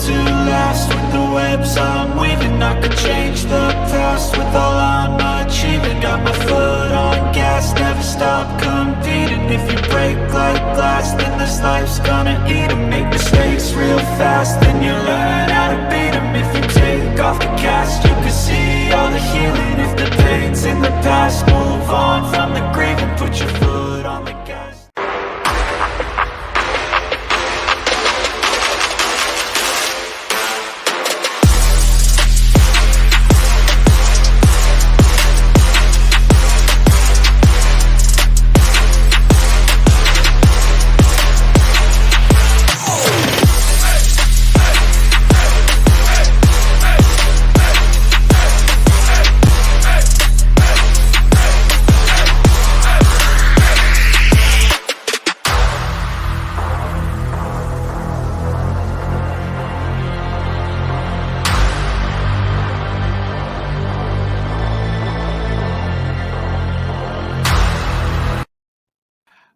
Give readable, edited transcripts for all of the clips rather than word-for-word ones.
to last. With the webs I'm weaving, I could change the past. With all I'm achieving, got my foot on gas. Never stop competing. If you break like glass, then this life's gonna eat 'em. Make mistakes real fast, then you learn how to beat 'em. If you take off the cast, you can see all the healing. If the pain's in the past, move on from the grave and put your foot on the gas.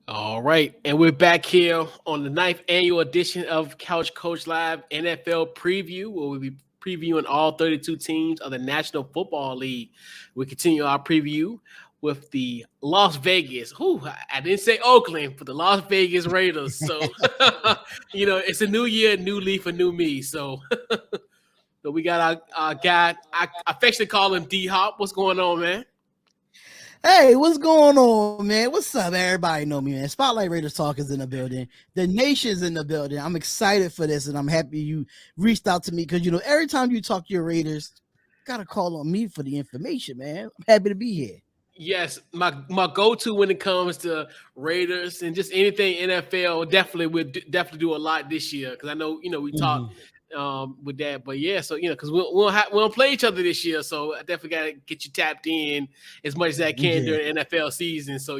All right, and we're back here on the 9th annual edition of Couch Coach Live NFL Preview, where we'll be previewing all 32 teams of the National Football League. We continue our preview with the Las Vegas. I didn't say Oakland, but the Las Vegas Raiders. So, it's a new year, new leaf, a new me. So, so we got our guy. I affectionately call him D-Hop. What's going on, man? Hey, what's going on, man? What's up? Everybody know me, man. Spotlight Raiders Talk is in the building. The nation's in the building. I'm excited for this, and I'm happy you reached out to me because, every time you talk to your Raiders, you got to call on me for the information, man. I'm happy to be here. Yes, my go-to when it comes to Raiders and just anything NFL, we'll definitely do a lot this year because I know, we talk with that, but yeah, so because we won't play each other this year, so I definitely got to get you tapped in as much as I can during NFL season. So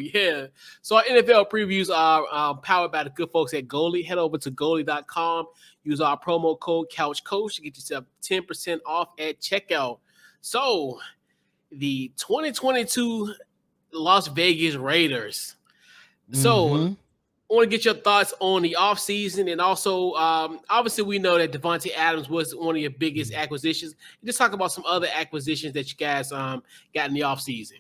so our NFL previews are powered by the good folks at Goalie. Head over to goalie.com, use our promo code CouchCoach to get yourself 10% off at checkout. So the 2022 Las Vegas Raiders. So I want to get your thoughts on the offseason, and also, obviously, we know that Davante Adams was one of your biggest acquisitions. Just talk about some other acquisitions that you guys got in the offseason.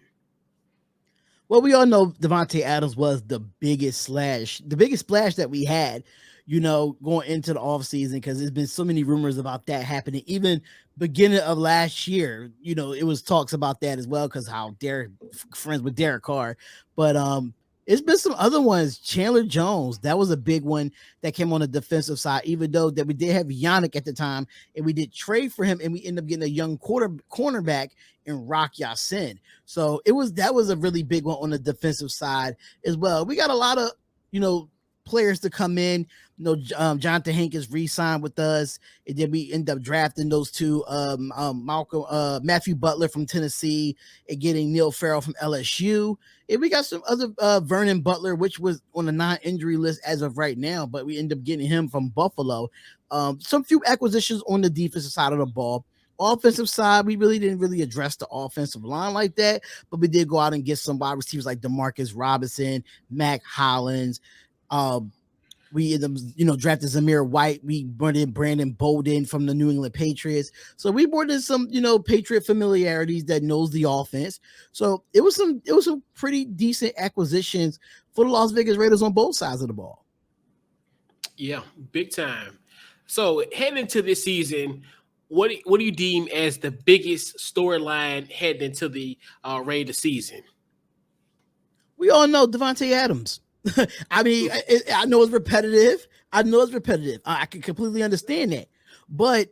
Well, we all know Davante Adams was the biggest splash that we had, going into the offseason because there's been so many rumors about that happening. Even beginning of last year, it was talks about that as well because how Derek friends with Derek Carr, but it's been some other ones. Chandler Jones, that was a big one that came on the defensive side, even though that we did have Yannick at the time, and we did trade for him, and we ended up getting a young cornerback in Rock Ya-Sin. So that was a really big one on the defensive side as well. We got a lot of, players to come in. Jonathan Hankins re-signed with us, and then we end up drafting those two, Matthew Butler from Tennessee and getting Neil Farrell from LSU. And we got some other Vernon Butler, which was on the non-injury list as of right now, but we end up getting him from Buffalo. Some few acquisitions on the defensive side of the ball. Offensive side, we really didn't address the offensive line like that, but we did go out and get some wide receivers like DeMarcus Robinson, Mac Hollins. We drafted Zamir White. We brought in Brandon Bolden from the New England Patriots. So we brought in some, Patriot familiarities that knows the offense. So it was some pretty decent acquisitions for the Las Vegas Raiders on both sides of the ball. Yeah, big time. So heading into this season, what do you deem as the biggest storyline heading into the Raiders season? We all know Davante Adams. I mean, I know it's repetitive. I can completely understand that. But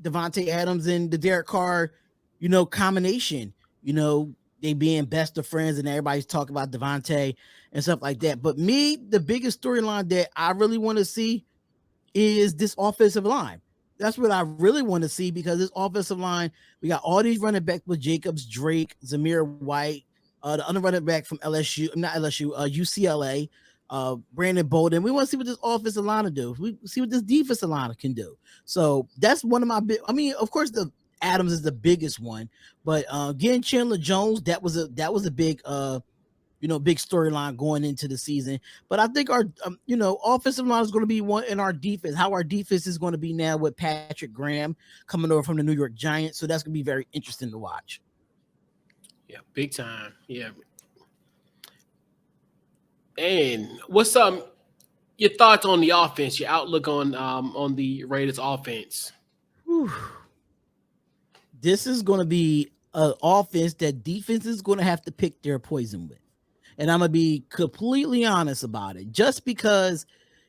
Davante Adams and the Derek Carr, combination, they being best of friends and everybody's talking about Davante and stuff like that. But the biggest storyline that I really want to see is this offensive line. That's what I really want to see because this offensive line, we got all these running backs with Jacobs, Drake, Zamir White, the other running back from UCLA, Brandon Bolden. We want to see what this offensive line will do. We see what this defensive line can do. So that's one of my big. I mean, of course, the Adams is the biggest one, but getting Chandler Jones, that was a big big storyline going into the season. But I think our, offensive line is going to be one, in our defense, how our defense is going to be now with Patrick Graham coming over from the New York Giants. So that's going to be very interesting to watch. Yeah, big time. Yeah. And what's your thoughts on the offense? Your outlook on the Raiders offense? Whew. This is going to be an offense that defense is going to have to pick their poison with, and I'm going to be completely honest about it. Just because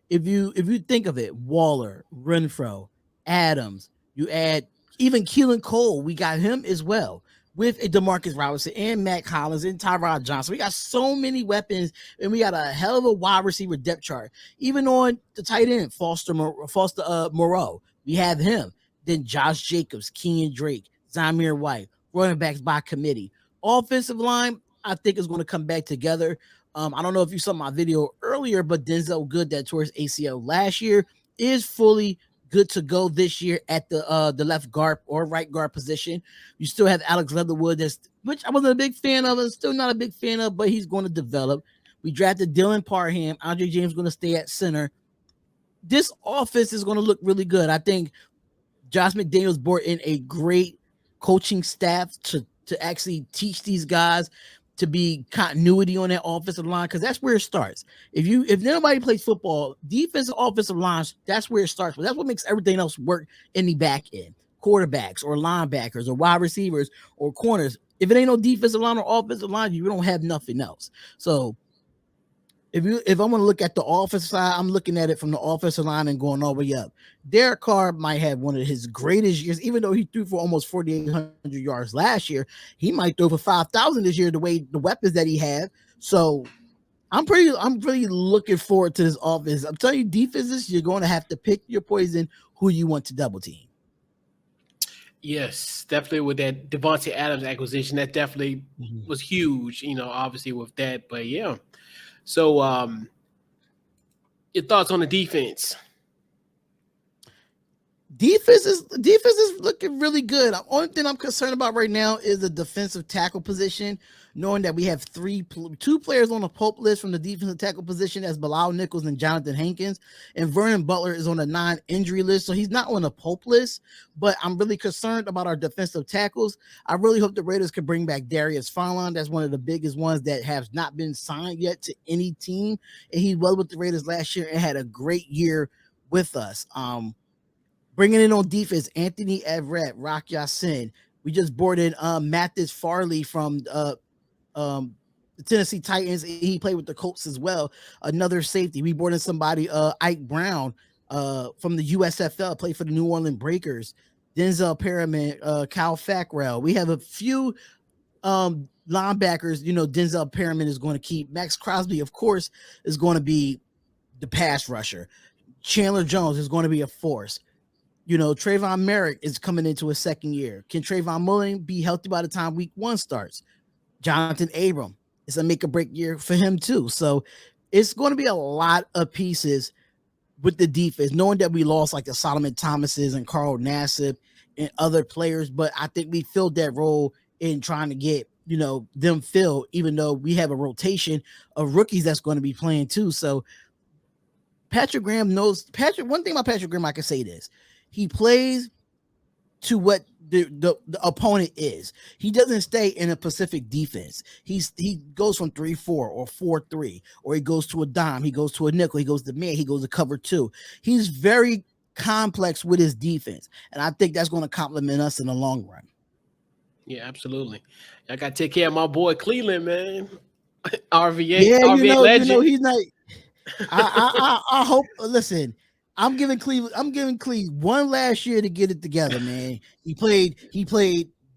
if you think of it, Waller, Renfro, Adams, you add even Keelan Cole, we got him as well, with a DeMarcus Robinson and Matt Collins and Tyrod Johnson. We got so many weapons, and we got a hell of a wide receiver depth chart. Even on the tight end, Foster Moreau, we have him. Then Josh Jacobs, Kenyon Drake, Zamir White, running backs by committee. Offensive line, I think is going to come back together. I don't know if you saw my video earlier, but Denzel Good, that tore his ACL last year, is fully good to go this year at the left guard or right guard position. You still have Alex Leatherwood, which I wasn't a big fan of, and still not a big fan of, but he's going to develop. We drafted Dylan Parham. Andre James going to stay at center. This offense is going to look really good. I think Josh McDaniels brought in a great coaching staff to actually teach these guys to be continuity on that offensive line, because that's where it starts. If nobody plays football, defensive offensive lines, that's where it starts. But that's what makes everything else work in the back end. Quarterbacks or linebackers or wide receivers or corners. If it ain't no defensive line or offensive line, you don't have nothing else. So if I'm going to look at the offensive side, I'm looking at it from the offensive line and going all the way up. Derek Carr might have one of his greatest years, even though he threw for almost 4,800 yards last year. He might throw for 5,000 this year, the weapons that he had. So I'm pretty looking forward to this offense. I'm telling you, defenses, you're going to have to pick your poison, who you want to double team. Yes, definitely with that Devontae Adams acquisition, that definitely was huge, obviously with that. But yeah. So, your thoughts on the defense? Defense is looking really good. The only thing I'm concerned about right now is the defensive tackle position, knowing that we have two players on the PUP list from the defensive tackle position as Bilal Nichols and Jonathan Hankins, and Vernon Butler is on the non-injury list, so he's not on the PUP list, but I'm really concerned about our defensive tackles. I really hope the Raiders can bring back Darius Fallon. That's one of the biggest ones that has not been signed yet to any team, and he was with the Raiders last year and had a great year with us. Bringing in on defense, Anthony Everett, Rock Ya-Sin. We just brought in Mathis Farley from the Tennessee Titans. He played with the Colts as well. Another safety. We brought in somebody, Ike Brown, from the USFL, played for the New Orleans Breakers. Denzel Perriman, Kyle Fackrell. We have a few linebackers. Denzel Perriman is going to keep. Max Crosby, of course, is going to be the pass rusher. Chandler Jones is going to be a force. Trayvon Merrick is coming into his second year. Can Trayvon Mullen be healthy by the time week 1 starts? Jonathan Abram, it's a make or break year for him too. So it's going to be a lot of pieces with the defense, knowing that we lost like the Solomon Thomases and Carl Nassib and other players, but I think we filled that role in trying to get, them filled, even though we have a rotation of rookies that's going to be playing too. So Patrick Graham knows one thing about Patrick Graham, I can say this. He plays to what the opponent is. He doesn't stay in a Pacific defense. He goes from 3-4 or 4-3, or he goes to a dime, he goes to a nickel, he goes to man, he goes to cover 2. He's very complex with his defense, and I think that's going to complement us in the long run. Yeah, absolutely. I got to take care of my boy Cleveland, man. RVA, yeah, RVA legend. He's not. I hope. Listen, I'm giving Cleveland one last year to get it together, man. He played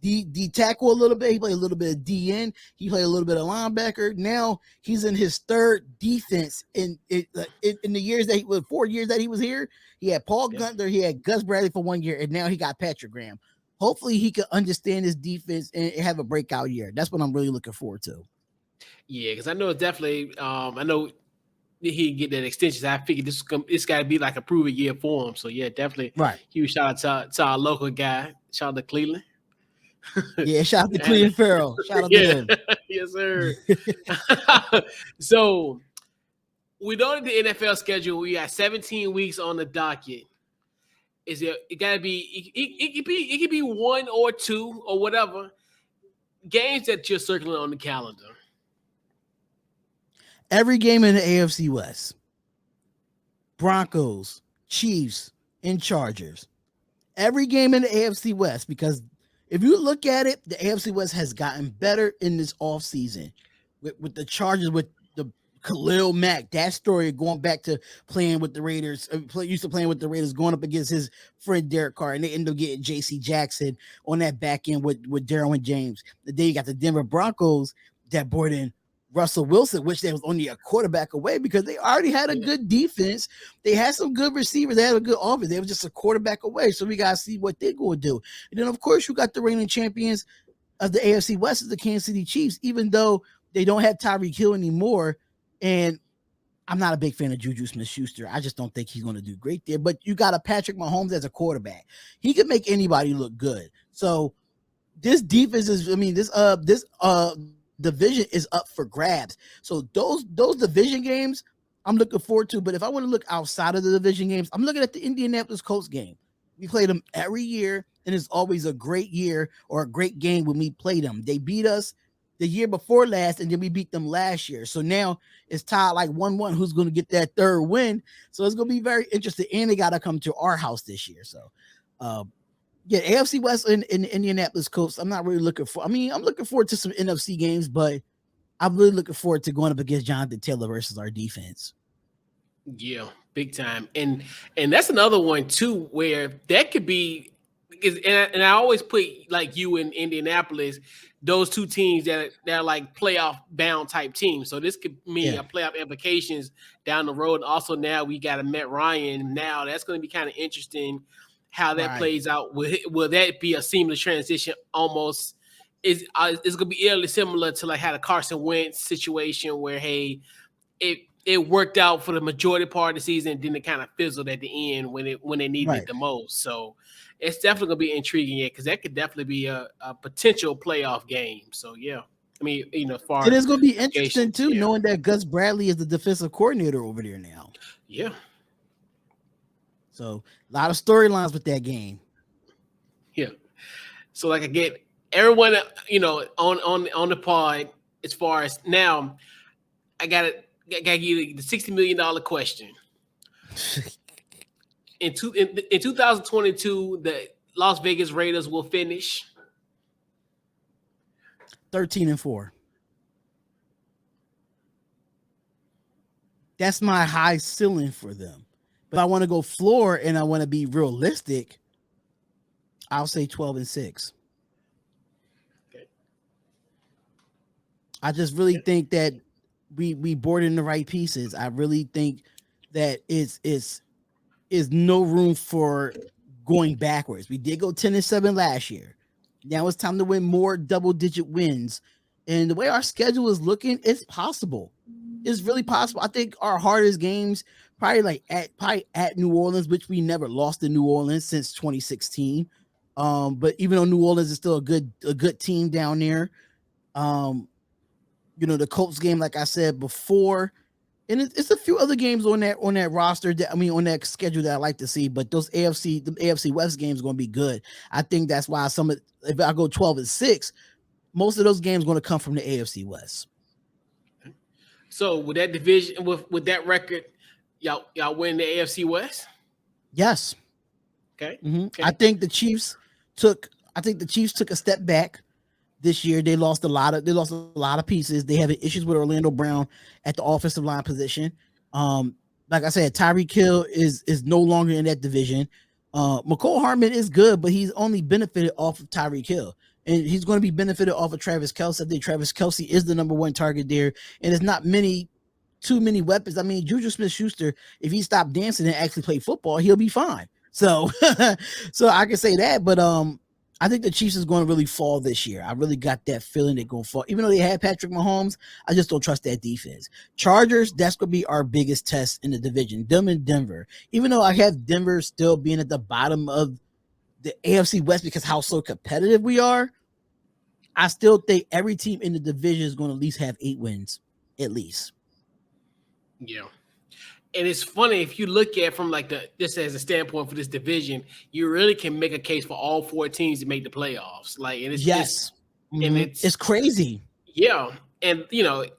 D tackle a little bit. He played a little bit of DN. He played a little bit of linebacker. Now he's in his third defense in the years that 4 years that he was here. He had Paul Gunther, he had Gus Bradley for 1 year, and now he got Patrick Graham. Hopefully he can understand his defense and have a breakout year. That's what I'm really looking forward to. Yeah, because I know it's definitely I know he get that extension. I figured it's got to be like a proven year for him. So yeah, definitely. Right. Huge shout out to our local guy. Shout out to Cleveland. Yeah, shout out to Clelin Ferrell. Shout out to him. Yes, sir. So we know that the NFL schedule, we got 17 weeks on the docket. It gotta be it could be one or two or whatever games that you're circling on the calendar. Every game in the AFC West. Broncos, Chiefs, and Chargers. Every game in the AFC West, because if you look at it, the AFC West has gotten better in this offseason with the Chargers, with the Khalil Mack, that story going back to playing with the Raiders, used to playing with the Raiders, going up against his friend Derek Carr, and they end up getting J.C. Jackson on that back end with Darion James. The day you got the Denver Broncos that brought in Russell Wilson, which they was only a quarterback away because they already had a good defense. They had some good receivers. They had a good offense. They were just a quarterback away. So we got to see what they're going to do. And then, of course, you got the reigning champions of the AFC West, the Kansas City Chiefs, even though they don't have Tyreek Hill anymore. And I'm not a big fan of Juju Smith-Schuster. I just don't think he's going to do great there. But you got a Patrick Mahomes as a quarterback. He can make anybody look good. So this defense is, this division is up for grabs. So those division games I'm looking forward to. But if I want to look outside of the division games, I'm looking at the Indianapolis Colts game. We play them every year, and it's always a great year or a great game when we play them. They beat us the year before last, and then we beat them last year. So now it's tied like 1-1. Who's going to get that third win? So it's going to be very interesting. And they got to come to our house this year. So, yeah, AFC West and Indianapolis Colts. I'm not really looking for. I'm looking forward to some NFC games, but I'm really looking forward to going up against Jonathan Taylor versus our defense. Yeah, big time. And that's another one too, where that could be. And I always put like you in Indianapolis, those two teams that are like playoff bound type teams. So this could mean a playoff implications down the road. Also, now we got a Matt Ryan. Now that's going to be kind of interesting. How that plays out. Will that be a seamless transition? Almost it's going to be eerily similar to like how the Carson Wentz situation where it worked out for the majority part of the season, and then it kind of fizzled at the end when they needed it the most. So it's definitely going to be intriguing, because that could definitely be a potential playoff game. So yeah, it is going to be interesting too, knowing that Gus Bradley is the defensive coordinator over there now. Yeah. So a lot of storylines with that game. Yeah. So like I get everyone, on the pod, as far as now, I gotta give you the $60 million question. In 2022, the Las Vegas Raiders will finish 13-4. That's my high ceiling for them. But I want to go floor and I want to be realistic. I'll say 12-6. Okay. I just really think that we board in the right pieces. I really think that is no room for going backwards. We did go 10-7 last year. Now it's time to win more double-digit wins. And the way our schedule is looking, it's possible. It's really possible. I think our hardest games probably at New Orleans, which we never lost in New Orleans since 2016. But even though New Orleans is still a good team down there, the Colts game, like I said before, and it's a few other games on that roster on that schedule that I like to see. But those AFC West games are going to be good. I think that's why if I go 12-6, most of those games are going to come from the AFC West. So with that division, with that record, y'all win the AFC West? Yes. Okay. Mm-hmm. Okay. I think the Chiefs took a step back this year. They lost a lot of pieces. They have issues with Orlando Brown at the offensive line position. Like I said, Tyreek Hill is no longer in that division. McCole Hardman is good, but he's only benefited off of Tyreek Hill. And he's going to be benefited off of Travis Kelce. I think Travis Kelce is the number one target there. And there's not too many weapons. Juju Smith-Schuster, if he stopped dancing and actually played football, he'll be fine. So I can say that. But I think the Chiefs is going to really fall this year. I really got that feeling they're going to fall. Even though they had Patrick Mahomes, I just don't trust that defense. Chargers, that's going to be our biggest test in the division. Them and Denver. Even though I have Denver still being at the bottom of the AFC West because how so competitive we are, I still think every team in the division is going to at least have 8 wins, at least. Yeah. And it's funny if you look at from like just as a standpoint for this division, you really can make a case for all 4 teams to make the playoffs. Like, and it's just, and it's crazy. Yeah. And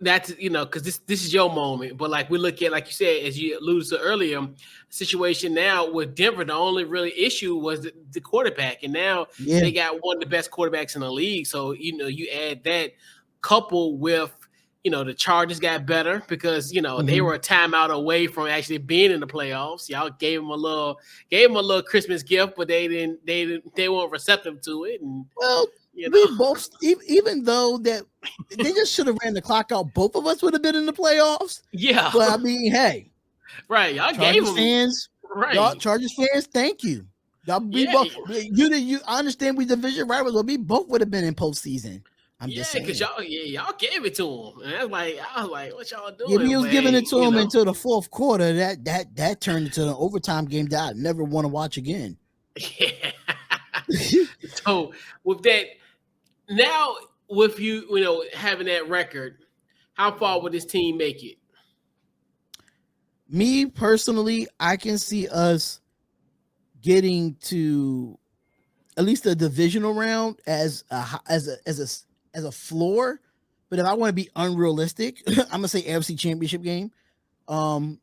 that's because this is your moment. But like we look at, like you said, as you alluded to earlier, situation now with Denver, the only really issue was the quarterback. And now they got one of the best quarterbacks in the league. So you add that coupled with the Chargers got better because they were a timeout away from actually being in the playoffs. Y'all gave them a little Christmas gift, but they weren't receptive to it. And we both, even though that they just should have ran the clock out, both of us would have been in the playoffs. Yeah, but I mean, hey, right? Y'all Chargers gave them fans, right? Y'all Chargers fans, thank you. Y'all, both. You understand we division rivals, but we both would have been in postseason. I'm just saying, because y'all gave it to him, and I was like, what y'all doing? Yeah, we was giving it to him until the fourth quarter. That turned into an overtime game that I never want to watch again. Yeah. So with that, now with you having that record, how far would this team make it? Me personally, I can see us getting to at least a divisional round as a floor, but if I want to be unrealistic, I'm gonna say AFC Championship game. I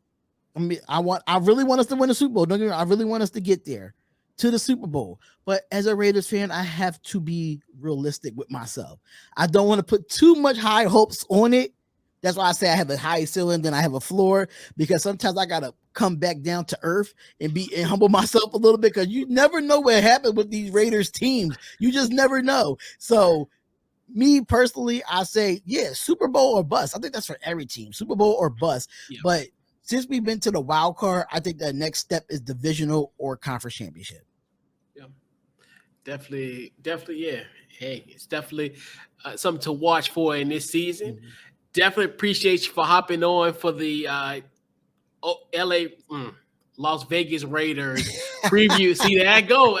really want us to win the Super Bowl. Don't get me wrong, I really want us to get there to the Super Bowl. But as a Raiders fan, I have to be realistic with myself. I don't want to put too much high hopes on it. That's why I say I have a high ceiling, then I have a floor, because sometimes I gotta come back down to earth and humble myself a little bit, because you never know what happened with these Raiders teams. You just never know. So me personally, I say, Super Bowl or bust. I think that's for every team, Super Bowl or bust. Yeah. But since we've been to the wild card, I think the next step is divisional or conference championship. Yeah, definitely. Yeah. Hey, it's definitely something to watch for in this season. Mm-hmm. Definitely appreciate you for hopping on for the Las Vegas Raiders preview. See, there I go.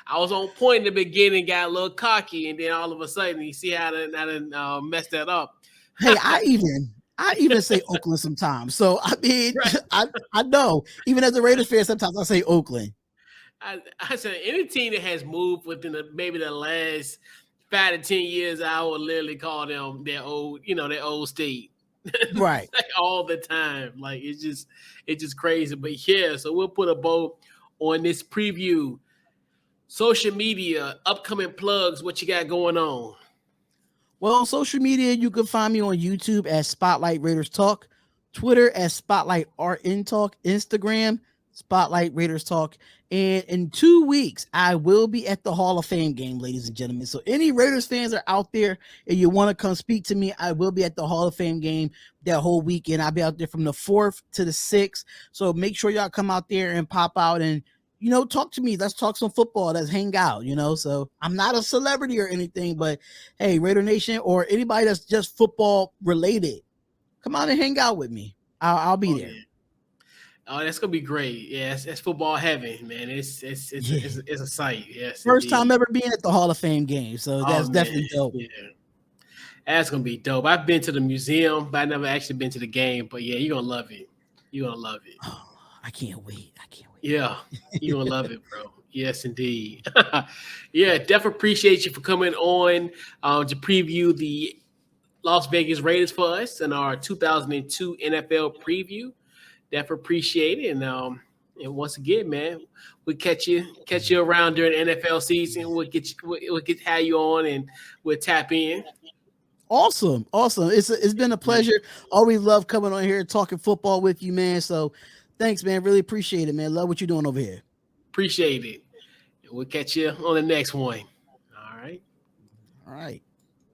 I was on point in the beginning, got a little cocky, and then all of a sudden, you see how I done messed that up. Hey, I even say Oakland sometimes. So I mean, right. I know. Even as a Raiders fan, sometimes I say Oakland. I said any team that has moved within maybe the last 5 to 10 years, I would literally call them their old state. Right. Like all the time. Like it's just crazy. But yeah, so we'll put a bow on this preview. Social media, upcoming plugs, what you got going on? Well, on social media, you can find me on YouTube at Spotlight Raiders Talk, Twitter at Spotlight RN Talk, Instagram, Spotlight Raiders Talk. And in 2 weeks, I will be at the Hall of Fame game, ladies and gentlemen. So any Raiders fans are out there and you want to come speak to me, I will be at the Hall of Fame game that whole weekend. I'll be out there from the 4th to the 6th. So make sure y'all come out there and pop out and, talk to me. Let's talk some football. Let's hang out, So I'm not a celebrity or anything, but hey, Raider Nation or anybody that's just football related, come out and hang out with me. I'll be there. Yeah. Oh, that's gonna be great. Yeah, it's football heaven, man. It's a sight. Yes, first time ever being at the Hall of Fame game, so that's definitely dope. Yeah, that's gonna be dope. I've been to the museum, but I never actually been to the game. But yeah, you're gonna love it. You're gonna love it. Oh, I can't wait. Yeah, you're gonna love it, bro. Yes, indeed. Yeah, definitely appreciate you for coming on to preview the Las Vegas Raiders for us and our 2002 NFL preview. Definitely appreciate it. And once again, man, we'll catch you around during the NFL season. We'll have you on and we'll tap in. Awesome. It's been a pleasure. Always love coming on here and talking football with you, man. So thanks, man. Really appreciate it, man. Love what you're doing over here. Appreciate it. We'll catch you on the next one. All right.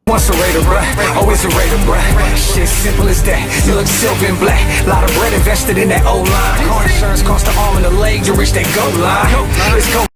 Once a Raider, bruh, always a Raider, bruh. Shit simple as that. You look silver and black. Lot of bread invested in that O-line. Car insurance cost an arm and a leg to reach that goal line. It's